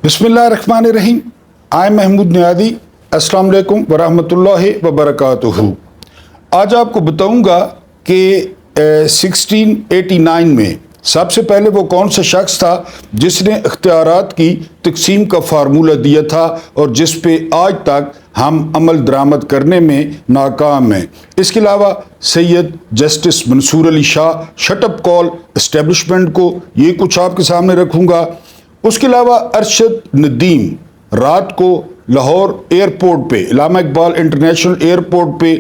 बिस्मिल्लाहिर्रहमानिर्रहीम। आई महमूद नियादी। अस्सलाम वालेकुम वरहमतुल्लाहि वबरकातुहू। आज आपको बताऊंगा कि 1689 में सबसे पहले वो कौन सा शख्स था जिसने इख्तियारात की तकसीम का फार्मूला दिया था और जिस पे आज तक हम अमल दरामद करने में नाकाम हैं। इसके अलावा Syed justice Mansoor Ali Shah shut up call establishment को ये कुछ आपके सामने रखूंगा। उसके अलावा अरशद नदीम रात को लाहौर एयरपोर्ट पे इलामा इकबाल इंटरनेशनल एयरपोर्ट पे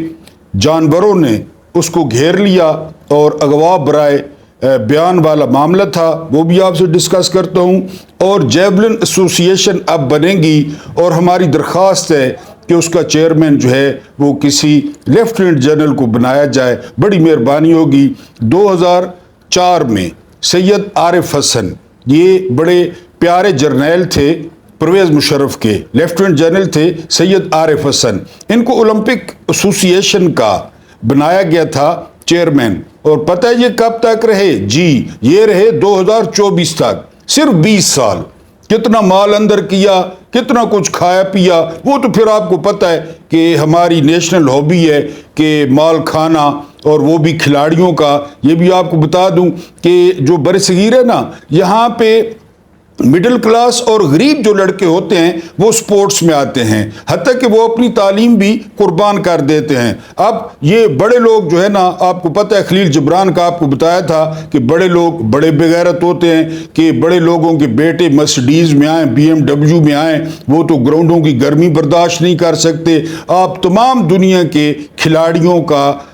जानवरों ने उसको घेर लिया और अगवा बराए बयान वाला मामला था, वो भी आपसे डिस्कस करता हूँ। और जेवलिन एसोसिएशन अब बनेगी और हमारी दरख्वास्त है कि उसका चेयरमैन जो है वो किसी लेफ्टिनेंट जनरल को बनाया जाए, बड़ी मेहरबानी होगी। 2004 में सैयद आरिफ हसन, ये बड़े प्यारे जर्नैल थे परवेज़ मुशर्रफ के, लेफ्टिनेंट जनरल थे सैयद आरिफ हसन। इनको ओलंपिक एसोसिएशन का बनाया गया था चेयरमैन। और पता है ये कब तक रहे? जी, ये रहे 2024 तक, सिर्फ 20 साल। कितना माल अंदर किया, कितना कुछ खाया पिया, वो तो फिर आपको पता है कि हमारी नेशनल हॉबी है कि माल खाना, और वो भी खिलाड़ियों का। ये भी आपको बता दूं कि जो बरसगीर है ना, यहाँ पे मिडिल क्लास और गरीब जो लड़के होते हैं वो स्पोर्ट्स में आते हैं, हत्ता कि वो अपनी तालीम भी कुर्बान कर देते हैं। अब ये बड़े लोग जो है ना, आपको पता है खलील जिब्रान का आपको बताया था कि बड़े लोग बड़े बेगैरत होते हैं कि बड़े लोगों के बेटे मर्सिडीज में आए, BMW में आए, वो तो ग्राउंडों की गर्मी बर्दाश्त नहीं कर सकते। आप तमाम दुनिया के खिलाड़ियों का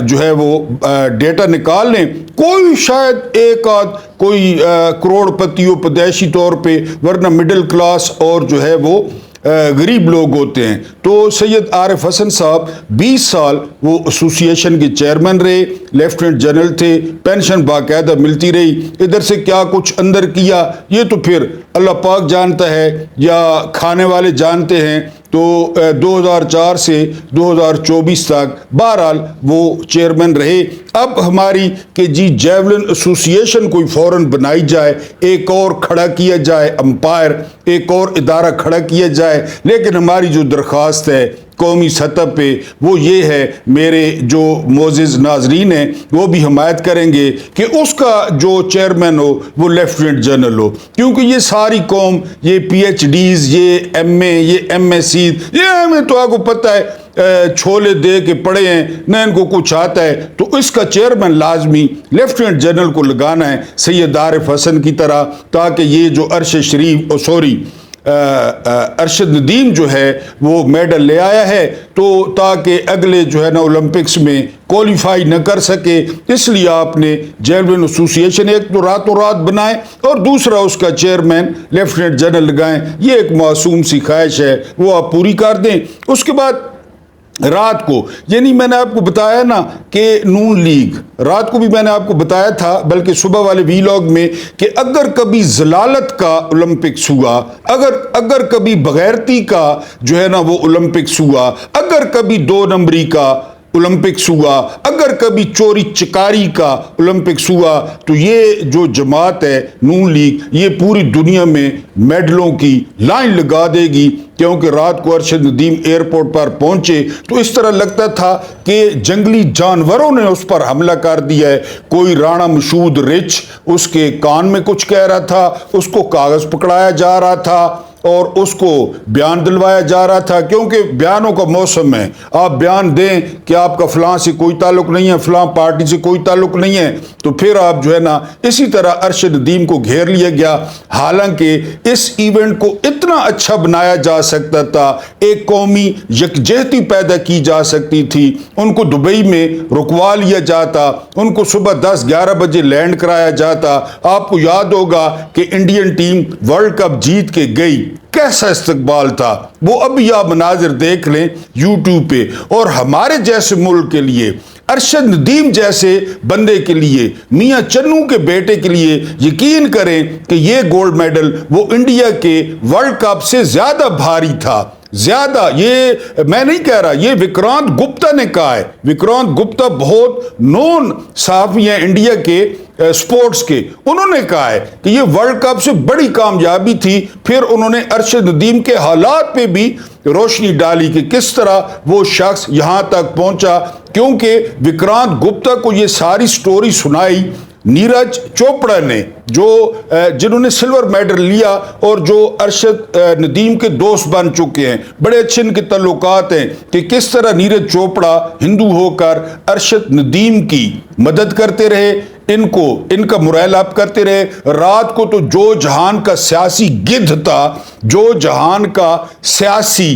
जो है वो डेटा निकाल लें, कोई शायद एक आध कोई करोड़पति हो पैदाइशी तौर पे, वरना मिडिल क्लास और जो है वो गरीब लोग होते हैं। तो सैयद आरिफ हसन साहब 20 साल वो एसोसिएशन के चेयरमैन रहे, लेफ्टिनेंट जनरल थे, पेंशन बाकायदा मिलती रही। इधर से क्या कुछ अंदर किया ये तो फिर अल्लाह पाक जानता है या खाने वाले जानते हैं। तो 2004 से 2024 तक बहरहाल वो चेयरमैन रहे। अब हमारी कि जी जेवलिन एसोसिएशन कोई फौरन बनाई जाए, एक और खड़ा किया जाए अंपायर, एक और इदारा खड़ा किया जाए। लेकिन हमारी जो दरख्वास्त है कौमी सतह पे वो ये है, मेरे जो मोअज़्ज़िज़ नाज़रीन हैं वो भी हिमायत करेंगे कि उसका जो चेयरमैन हो वो लेफ्टिनेंट जनरल हो। क्योंकि ये सारी कौम, ये PhDs, ये MA, ये MSc, ये हमें तो आपको पता है छोले दे के पड़े हैं, न इनको कुछ आता है। तो इसका चेयरमैन लाजमी लेफ्टिनेंट जनरल को लगाना है सैयद आरिफ हसन की तरह, ताकि ये जो अरशद नदीम जो है वो मेडल ले आया है, तो ताकि अगले जो है ना ओलंपिक्स में क्वालिफाई न कर सके, इसलिए आपने जेवलिन एसोसिएशन एक तो रातों रात बनाए और दूसरा उसका चेयरमैन लेफ्टिनेंट जनरल लगाएं। ये एक मासूम सी ख्वाहिश है, वो आप पूरी कर दें। उसके बाद रात को, यानी मैंने आपको बताया ना कि नून लीग, रात को भी मैंने आपको बताया था बल्कि सुबह वाले वीलॉग में, कि अगर कभी जलालत का ओलंपिक्स हुआ, अगर कभी बगैरती का जो है ना वो ओलंपिक्स हुआ, अगर कभी 2 नंबरी का ओलंपिक्स हुआ, अगर कभी चोरी चकारी का ओलंपिक्स हुआ, तो ये जो जमात है नून लीग, ये पूरी दुनिया में मेडलों की लाइन लगा देगी। क्योंकि रात को अरशद नदीम एयरपोर्ट पर पहुंचे तो इस तरह लगता था कि जंगली जानवरों ने उस पर हमला कर दिया है। कोई राणा मशहूद रिच उसके कान में कुछ कह रहा था, उसको कागज पकड़ाया जा रहा था और उसको बयान दिलवाया जा रहा था, क्योंकि बयानों का मौसम है। आप बयान दें कि आपका फलां से कोई ताल्लुक नहीं है, फलां पार्टी से कोई ताल्लुक नहीं है, तो फिर आप जो है ना, इसी तरह अरशद नदीम को घेर लिया गया। हालांकि इस इवेंट को इतना अच्छा बनाया जा सकता था, एक कौमी यकजहती पैदा की जा सकती थी। उनको दुबई में रुकवा लिया जाता, उनको सुबह 10-11 बजे लैंड कराया जाता। आपको याद होगा कि इंडियन टीम वर्ल्ड कप जीत के गई, कैसा इस्तकबाल था वो। अभी आप मनाजिर देख लें यूट्यूब पे। और हमारे जैसे मुल्क के लिए, अरशद नदीम जैसे बंदे के लिए, मियां चन्नू के बेटे के लिए, यकीन करें कि ये गोल्ड मेडल वो इंडिया के वर्ल्ड कप से ज्यादा भारी था। زیادہ، یہ میں نہیں کہہ رہا، یہ وکرانت گپتا نے کہا ہے. وکرانت گپتا بہت نون صحافی ہیں انڈیا کے سپورٹس کے، انہوں نے کہا ہے کہ یہ ورلڈ کپ سے بڑی کامیابی تھی. پھر انہوں نے ارشد ندیم کے حالات پہ بھی روشنی ڈالی کہ کس طرح وہ شخص یہاں تک پہنچا، کیونکہ وکرانت گپتا کو یہ ساری سٹوری سنائی نیرج چوپڑا نے، جنہوں نے سلور میڈل لیا اور جو ارشد ندیم کے دوست بن چکے ہیں. بڑے اچھے ان کے تعلقات ہیں کہ کس طرح نیرج چوپڑا ہندو ہو کر ارشد ندیم کی مدد کرتے رہے، ان کا مرائل اپ کرتے رہے. رات کو تو جو جہان کا سیاسی گدھ تھا، جو جہان کا سیاسی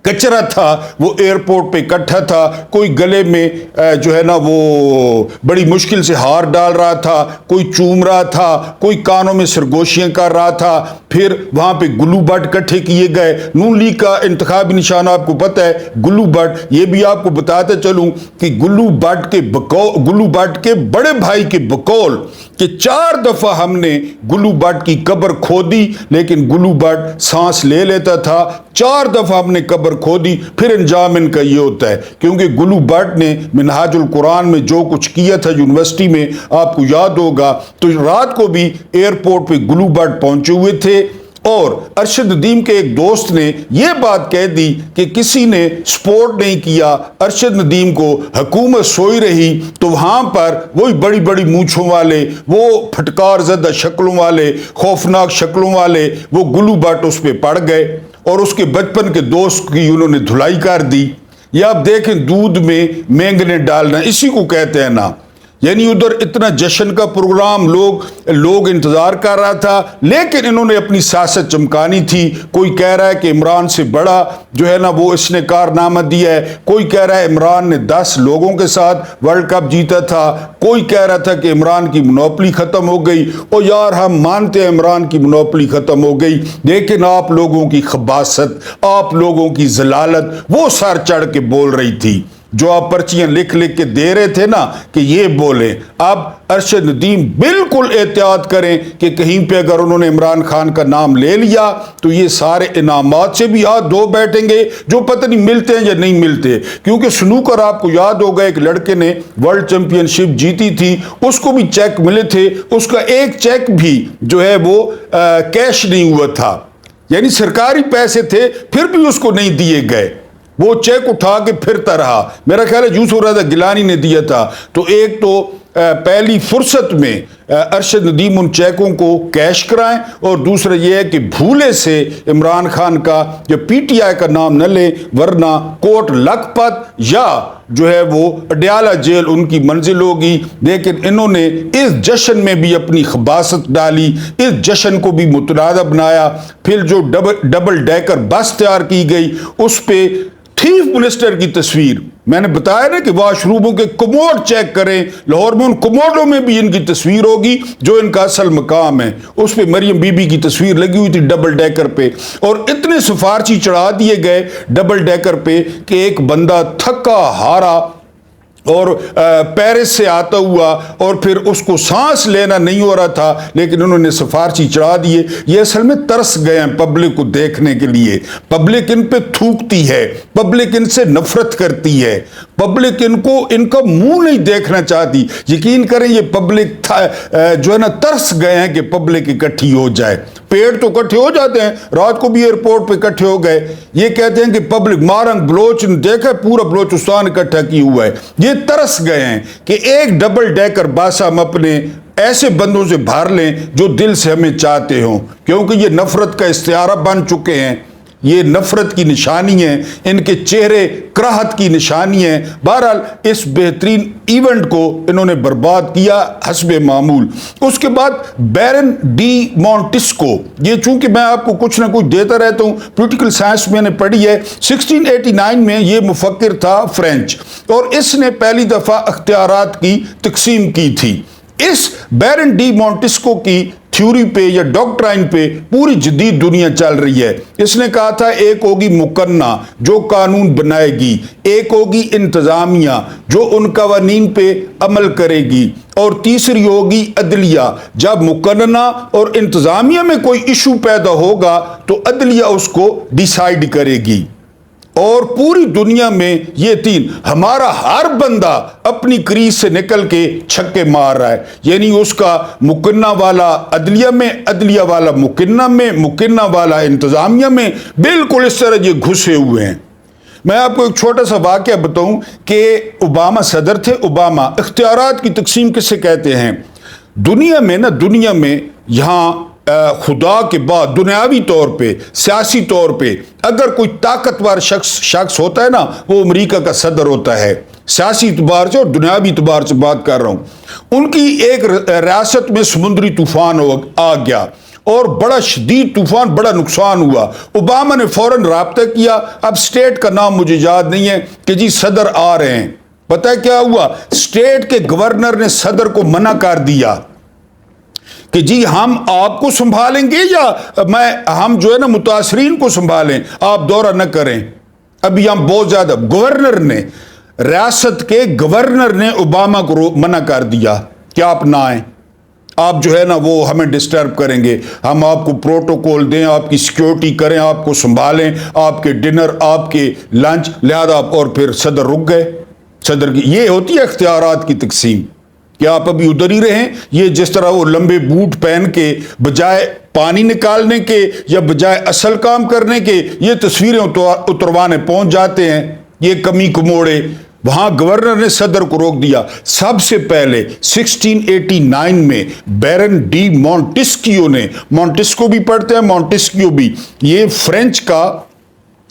کچرا تھا، وہ ایئرپورٹ پہ اکٹھا تھا. کوئی گلے میں جو ہے نا وہ بڑی مشکل سے ہار ڈال رہا تھا، کوئی چوم رہا تھا، کوئی کانوں میں سرگوشیاں کر رہا تھا. پھر وہاں پہ گلو بٹ اکٹھے کیے گئے. نون لیگ کا انتخابی نشان آپ کو پتہ ہے گلو بٹ. یہ بھی آپ کو بتاتے چلوں کہ گلو بٹ کے بڑے بھائی کے بقول کہ 4 دفعہ ہم نے گلو بٹ کی قبر کھودی لیکن گلو بٹ سانس لے لیتا تھا. 4 دفعہ ہم نے قبر کھودی، پھر انجام ان کا یہ ہوتا ہے. کیونکہ گلو بٹ نے منہاج القرآن میں جو کچھ کیا تھا یونیورسٹی میں، آپ کو یاد ہوگا، تو رات کو بھی ایئرپورٹ پہ گلو بٹ پہنچے ہوئے تھے. اور ارشد ندیم کے ایک دوست نے یہ بات کہہ دی کہ کسی نے سپورٹ نہیں کیا ارشد ندیم کو، حکومت سوئی رہی. تو وہاں پر وہی بڑی بڑی مونچھوں والے، وہ پھٹکار زدہ شکلوں والے، خوفناک شکلوں والے، وہ گلو بٹ اس پہ پڑ گئے اور اس کے بچپن کے دوست کی انہوں نے دھلائی کر دی. یہ آپ دیکھیں دودھ میں مینگنے ڈالنا، اسی کو کہتے ہیں نا. یعنی ادھر اتنا جشن کا پروگرام لوگ انتظار کر رہا تھا، لیکن انہوں نے اپنی سیاست چمکانی تھی. کوئی کہہ رہا ہے کہ عمران سے بڑا جو ہے نا وہ اس نے کارنامہ دیا ہے، کوئی کہہ رہا ہے عمران نے 10 لوگوں کے ساتھ ورلڈ کپ جیتا تھا، کوئی کہہ رہا تھا کہ عمران کی منوپلی ختم ہو گئی. اور یار ہم مانتے ہیں عمران کی منوپلی ختم ہو گئی، لیکن آپ لوگوں کی خباثت، آپ لوگوں کی ضلالت وہ سر چڑھ کے بول رہی تھی. جو آپ پرچیاں لکھ کے دے رہے تھے نا کہ یہ بولیں. اب ارشد ندیم بالکل احتیاط کریں کہ کہیں پہ اگر انہوں نے عمران خان کا نام لے لیا تو یہ سارے انعامات سے بھی ہاتھ دھو بیٹھیں گے جو پتہ نہیں ملتے ہیں یا نہیں ملتے. کیونکہ سنوکر آپ کو یاد ہوگا ایک لڑکے نے ورلڈ چیمپئن شپ جیتی تھی، اس کو بھی چیک ملے تھے، اس کا ایک چیک بھی جو ہے وہ کیش نہیں ہوا تھا، یعنی سرکاری پیسے تھے پھر بھی اس کو نہیں دیے گئے. وہ چیک اٹھا کے پھرتا رہا. میرا خیال ہے یوسف رضا گیلانی نے دیا تھا. تو ایک تو پہلی فرصت میں ارشد ندیم ان چیکوں کو کیش کرائیں، اور دوسرا یہ ہے کہ بھولے سے عمران خان کا یا پی ٹی آئی کا نام نہ لیں، ورنہ کوٹ لکھپت یا جو ہے وہ اڈیالہ جیل ان کی منزل ہوگی. لیکن انہوں نے اس جشن میں بھی اپنی خباثت ڈالی، اس جشن کو بھی متنازع بنایا. پھر جو ڈبل ڈیکر بس تیار کی گئی اس پہ چیف منسٹر کی تصویر، میں نے بتایا نا کہ واش روموں کے کموڈ چیک کریں، لاہور میں ان کموڈوں میں بھی ان کی تصویر ہوگی جو ان کا اصل مقام ہے. اس پہ مریم بی بی کی تصویر لگی ہوئی تھی ڈبل ڈیکر پہ، اور اتنے سفارشی چڑھا دیے گئے ڈبل ڈیکر پہ کہ ایک بندہ تھکا ہارا اور پیرس سے آتا ہوا اور پھر اس کو سانس لینا نہیں ہو رہا تھا، لیکن انہوں نے سفارشی چڑھا دیے. یہ اصل میں ترس گئے ہیں پبلک کو دیکھنے کے لیے. پبلک ان پہ تھوکتی ہے، پبلک ان سے نفرت کرتی ہے، پبلک ان کا منہ نہیں دیکھنا چاہتی. یقین کریں یہ پبلک جو ہے نا ترس گئے ہیں کہ پبلک اکٹھی ہو جائے. پیڑ تو اکٹھے ہو جاتے ہیں، رات کو بھی ایئرپورٹ پہ اکٹھے ہو گئے. یہ کہتے ہیں کہ پبلک مارنگ بلوچ نے دیکھا پورا بلوچستان اکٹھا کیا ہوا ہے. یہ ترس گئے ہیں کہ ایک ڈبل ڈیکر بس ہم اپنے ایسے بندوں سے بھر لیں جو دل سے ہمیں چاہتے ہوں، کیونکہ یہ نفرت کا استعارہ بن چکے ہیں. یہ نفرت کی نشانی ہے، ان کے چہرے کراہت کی نشانی ہے. بہرحال اس بہترین ایونٹ کو انہوں نے برباد کیا حسب معمول. اس کے بعد بیرن ڈی مونٹسکو، یہ چونکہ میں آپ کو کچھ نہ کچھ دیتا رہتا ہوں، پولیٹیکل سائنس میں نے پڑھی ہے. 1689 میں یہ مفکر تھا فرینچ، اور اس نے پہلی دفعہ اختیارات کی تقسیم کی تھی. اس بیرن ڈی مونٹسکو کی थ्योरी पे या डॉक्ट्राइन पे पूरी जदीद दुनिया चल रही है। इसने कहा था एक होगी मुकन्ना जो कानून बनाएगी, एक होगी इंतजामिया जो उन कवानीन पे अमल करेगी, और तीसरी होगी अदलिया। जब मुकन्ना और इंतजामिया में कोई इशू पैदा होगा तो अदलिया उसको डिसाइड करेगी। और पूरी दुनिया में ये तीन, हमारा हर बंदा अपनी क्रीज से निकल के छक्के मार रहा है, यानी उसका मुकन्ना वाला अदलिया में, अदलिया वाला मुकन्ना में, मुकन्ना वाला इंतजामिया में, बिल्कुल इस तरह ये घुसे हुए हैं। मैं आपको एक छोटा सा वाकया बताऊं कि ओबामा सदर थे। ओबामा इख्तियारात की तकसीम किससे कहते हैं? दुनिया में ना, दुनिया में यहाँ खुदा के बाद दुनियावी तौर पे, सियासी तौर पे अगर कोई ताकतवर शख्स होता है ना, वो अमेरिका का सदर होता है। सियासी इतबार से और दुनियावी इतबार से बात कर रहा हूं। उनकी एक रियासत में समुद्री तूफान आ गया और बड़ा शदीद तूफान, बड़ा नुकसान हुआ। ओबामा ने फौरन राब्ता किया। अब स्टेट का नाम मुझे याद नहीं है कि जी सदर आ रहे हैं। पता है क्या हुआ? स्टेट के गवर्नर ने सदर को मना कर दिया कि जी हम आपको संभालेंगे या हम जो है ना मुतासरीन को संभालें, आप दौरा न करें। अभी हम बहुत ज्यादा, गवर्नर ने, रियासत के गवर्नर ने ओबामा को मना कर दिया कि आप ना आए, आप जो है ना वो हमें डिस्टर्ब करेंगे, हम आपको प्रोटोकॉल दें, आपकी सिक्योरिटी करें, आपको संभालें, आपके डिनर, आपके लंच, लिहाजा आप, और फिर सदर रुक गए। सदर की ये होती है इख्तियारात की तकसीम कि आप अभी उधर ही रहें। ये जिस तरह वो लंबे बूट पहन के बजाय पानी निकालने के या बजाय असल काम करने के ये तस्वीरें उतरवाने पहुंच जाते हैं, ये कमी कमोड़े। वहां गवर्नर ने सदर को रोक दिया। सबसे पहले 1689 में बैरन डी मॉन्टेस्क्यू ने, मॉन्टेस्को भी पढ़ते हैं, मॉन्टेस्क्यू भी, ये फ्रेंच का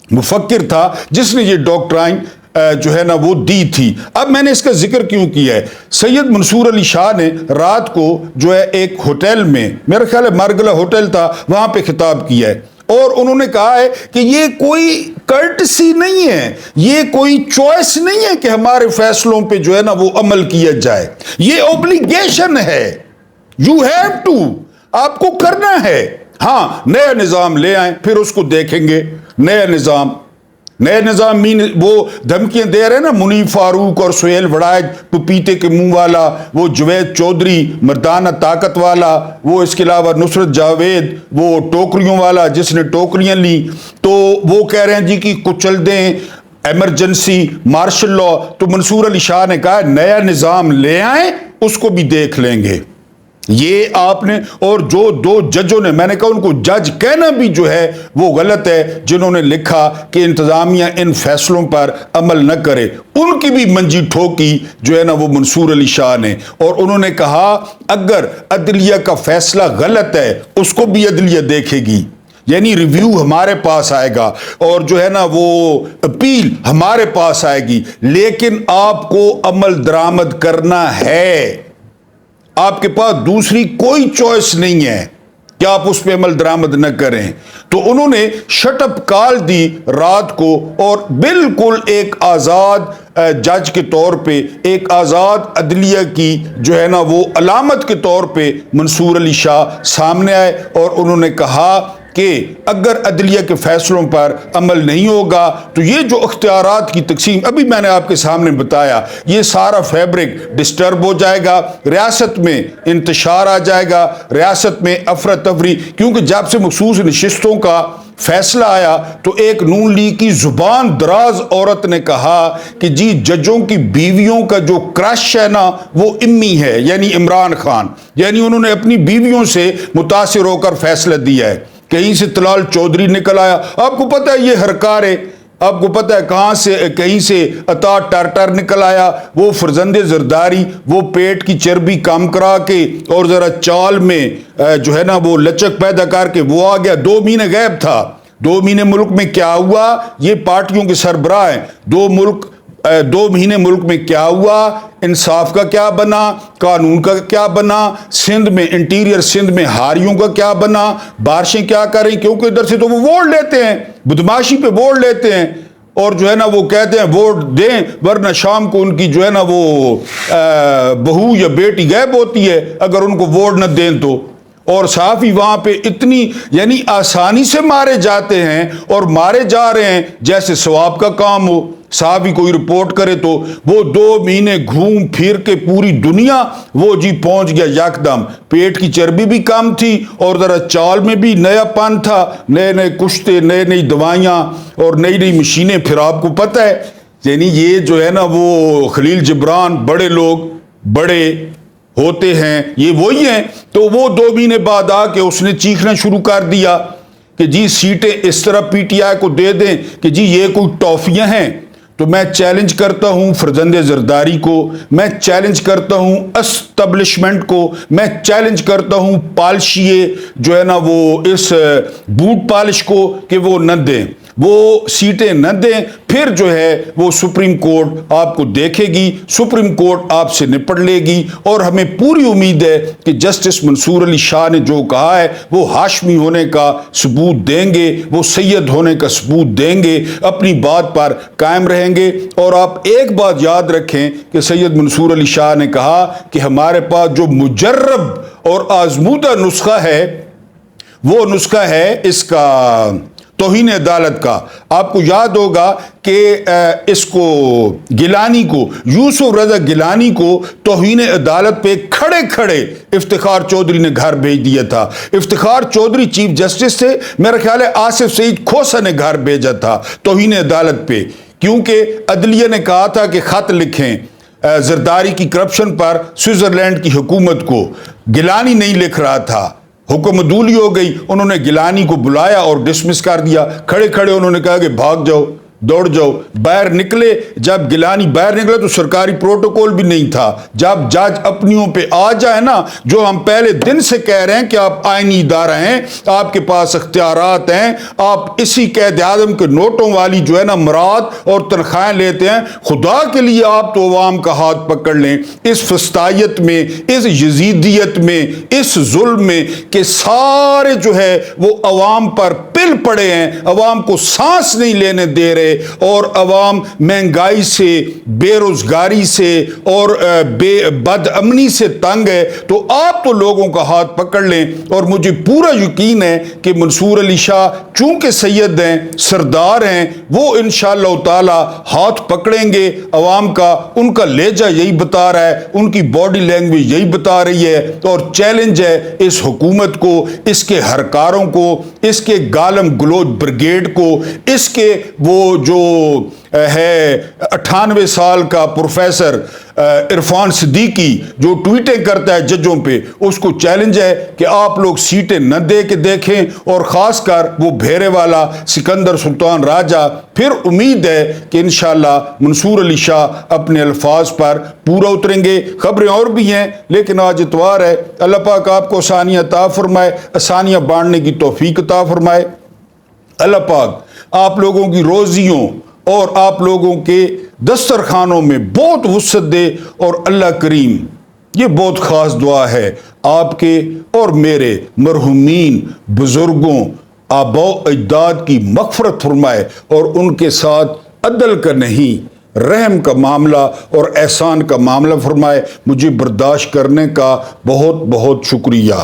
मुफक्किर था जिसने ये डॉक्ट्राइन जो है ना वो दी थी। अब मैंने इसका जिक्र क्यों किया है? सैयद मंसूर अली शाह ने रात को जो है एक होटल में, मेरा ख्याल है मारगला होटल था, वहां पे खिताब किया है और उन्होंने कहा है कि ये कोई कर्टसी नहीं है, ये कोई चॉइस नहीं है कि हमारे फैसलों पे जो है ना वो अमल किया जाए, ये ऑब्लिगेशन है। यू हैव टू, आपको करना है। हाँ, नया निजाम ले आए, फिर उसको देखेंगे। नया निजाम मीन वो धमकियां दे रहे हैं ना, मुनीफ फारूक और सुहेल वड़ाइज पपीते के मुंह वाला, वो जुवैद चौधरी मर्दाना ताकत वाला, वो इसके अलावा नुसरत जावेद वो टोकरियों वाला जिसने टोकरियां ली, तो वो कह रहे हैं जी कि कुचल दें, इमरजेंसी, मार्शल लॉ। तो मंसूर अली शाह ने कहा नया निजाम ले आए, उसको भी देख लेंगे। ये आपने, और जो दो जजों ने, मैंने कहा उनको जज कहना भी जो है वो गलत है, जिन्होंने लिखा कि इंतजामिया इन फैसलों पर अमल न करे, उनकी भी मंजी ठोकी जो है ना वो मंसूर अली शाह ने। और उन्होंने कहा अगर अदलिया का फैसला गलत है उसको भी अदलिया देखेगी, यानी रिव्यू हमारे पास आएगा और जो है ना वो अपील हमारे पास आएगी, लेकिन आपको अमल दरामद करना है। आपके पास दूसरी कोई चॉइस नहीं है कि आप उस पर अमल दरामद न करें। तो उन्होंने शटअप कॉल दी रात को और बिल्कुल एक आज़ाद जज के तौर पे, एक आज़ाद अदलिया की जो है ना वो अलामत के तौर पे मंसूर अली शाह सामने आए और उन्होंने कहा कि अगर अदलिया के फैसलों पर अमल नहीं होगा तो ये जो इख्तियारात की तकसीम अभी मैंने आपके सामने बताया, ये सारा फैब्रिक डिस्टर्ब हो जाएगा, रियासत में इंतशार आ जाएगा, रियासत में अफरा तफरी। क्योंकि जब से मखसूस नशिस्तों का फैसला आया तो एक नून लीग की जुबान दराज औरत ने कहा कि जी जजों की बीवियों का जो क्रश है ना वो इम्मी है, यानी इमरान खान, यानी उन्होंने अपनी बीवियों से मुतासिर होकर फैसला दिया है। कहीं से तलाल चौधरी निकल आया, आपको पता है ये हरकार है, आपको पता है कहां से, कहीं से अता टाटर निकल आया, वो फरजंदे जरदारी, वो पेट की चर्बी कम करा के और जरा चाल में जो है ना वो लचक पैदा करके वो आ गया। 2 महीने गायब था। 2 महीने मुल्क में क्या हुआ, ये पार्टियों के सरबराह हैं। 2 महीने मुल्क में क्या हुआ, इंसाफ का क्या बना, कानून का क्या बना, सिंध में, इंटीरियर सिंध में हारियों का क्या बना, बारिशें क्या करें, क्योंकि इधर से तो वो वोट लेते हैं, बदमाशी पे वोट लेते हैं और जो है ना वो कहते हैं वोट दें, वरना शाम को उनकी जो है ना वो बहू या बेटी गायब होती है अगर उनको वोट न दें तो। اور صحافی وہاں پہ اتنی یعنی آسانی سے مارے جاتے ہیں اور مارے جا رہے ہیں جیسے ثواب کا کام ہو. صحافی کوئی رپورٹ کرے تو وہ 2 مہینے گھوم پھر کے پوری دنیا وہ جی پہنچ گیا یکدم. پیٹ کی چربی بھی کم تھی اور ذرا چال میں بھی نیا پن تھا, نئے نئے کشتے, نئی دوائیاں اور نئی مشینیں. پھر آپ کو پتہ ہے یعنی یہ جو ہے نا وہ خلیل جبران بڑے لوگ بڑے ہوتے ہیں, یہ وہی ہیں. تو وہ 2 مہینے بعد آ کے اس نے چیخنا شروع کر دیا کہ جی سیٹیں اس طرح پی ٹی آئی کو دے دیں کہ جی یہ کوئی ٹافیاں ہیں. تو میں چیلنج کرتا ہوں فرزند زرداری کو, میں چیلنج کرتا ہوں اسٹیبلشمنٹ کو, میں چیلنج کرتا ہوں پالشیے جو ہے نا وہ اس بوٹ پالش کو کہ وہ نہ دیں, وہ سیٹیں نہ دیں. پھر جو ہے وہ سپریم کورٹ آپ کو دیکھے گی, سپریم کورٹ آپ سے نپٹ لے گی. اور ہمیں پوری امید ہے کہ جسٹس منصور علی شاہ نے جو کہا ہے وہ ہاشمی ہونے کا ثبوت دیں گے, وہ سید ہونے کا ثبوت دیں گے, اپنی بات پر قائم رہیں گے. اور آپ ایک بات یاد رکھیں کہ سید منصور علی شاہ نے کہا کہ ہمارے پاس جو مجرب اور آزمودہ نسخہ ہے وہ نسخہ ہے اس کا توہین عدالت کا. آپ کو یاد ہوگا کہ اس کو گیلانی کو, یوسف رضا گیلانی کو توہین عدالت پہ کھڑے کھڑے افتخار چودھری نے گھر بھیج دیا تھا. افتخار چودھری چیف جسٹس تھے, میرا خیال ہے آصف سعید کھوسہ نے گھر بھیجا تھا توہین عدالت پہ, کیونکہ عدلیہ نے کہا تھا کہ خط لکھیں زرداری کی کرپشن پر سوئٹزرلینڈ کی حکومت کو. گیلانی نہیں لکھ رہا تھا, حکم عدولی ہو گئی, انہوں نے گیلانی کو بلایا اور ڈسمس کر دیا. کھڑے کھڑے انہوں نے کہا کہ بھاگ جاؤ, دوڑ جاؤ. باہر نکلے, جب گیلانی باہر نکلا تو سرکاری پروٹوکول بھی نہیں تھا. جب جج اپنیوں پہ آ جائے نا, جو ہم پہلے دن سے کہہ رہے ہیں کہ آپ آئینی ادارہ ہیں, آپ کے پاس اختیارات ہیں, آپ اسی قید اعظم کے نوٹوں والی جو ہے نا مراد اور تنخواہیں لیتے ہیں. خدا کے لیے آپ تو عوام کا ہاتھ پکڑ لیں اس فسطائیت میں, اس یزیدیت میں, اس ظلم میں کہ سارے جو ہے وہ عوام پر پل پڑے ہیں, عوام کو سانس نہیں لینے دے رہے, اور عوام مہنگائی سے, بے روزگاری سے اور بد امنی سے تنگ ہے. تو آپ تو لوگوں کا ہاتھ پکڑ لیں. اور مجھے پورا یقین ہے کہ منصور علی شاہ چونکہ سید ہیں, سردار ہیں, وہ انشاءاللہ تعالی ہاتھ پکڑیں گے عوام کا. ان کا لہجہ یہی بتا رہا ہے, ان کی باڈی لینگویج یہی بتا رہی ہے. اور چیلنج ہے اس حکومت کو, اس کے ہرکاروں کو, اس کے گالم گلوچ بریگیڈ کو, اس کے وہ جو ہے 98 سال کا پروفیسر عرفان صدیقی جو ٹویٹیں کرتا ہے ججوں پہ, اس کو چیلنج ہے کہ آپ لوگ سیٹیں نہ دے کے دیکھیں. اور خاص کر وہ بھیرے والا سکندر سلطان راجہ. پھر امید ہے کہ انشاءاللہ منصور علی شاہ اپنے الفاظ پر پورا اتریں گے. خبریں اور بھی ہیں لیکن آج اتوار ہے. اللہ پاک آپ کو آسانیاں عطا فرمائے, آسانیاں بانٹنے کی توفیق عطا فرمائے. اللہ پاک آپ لوگوں کی روزیوں اور آپ لوگوں کے دسترخوانوں میں بہت وسعت دے. اور اللہ کریم, یہ بہت خاص دعا ہے, آپ کے اور میرے مرحومین بزرگوں آباء و اجداد کی مغفرت فرمائے, اور ان کے ساتھ عدل کا نہیں رحم کا معاملہ اور احسان کا معاملہ فرمائے. مجھے برداشت کرنے کا بہت بہت شکریہ.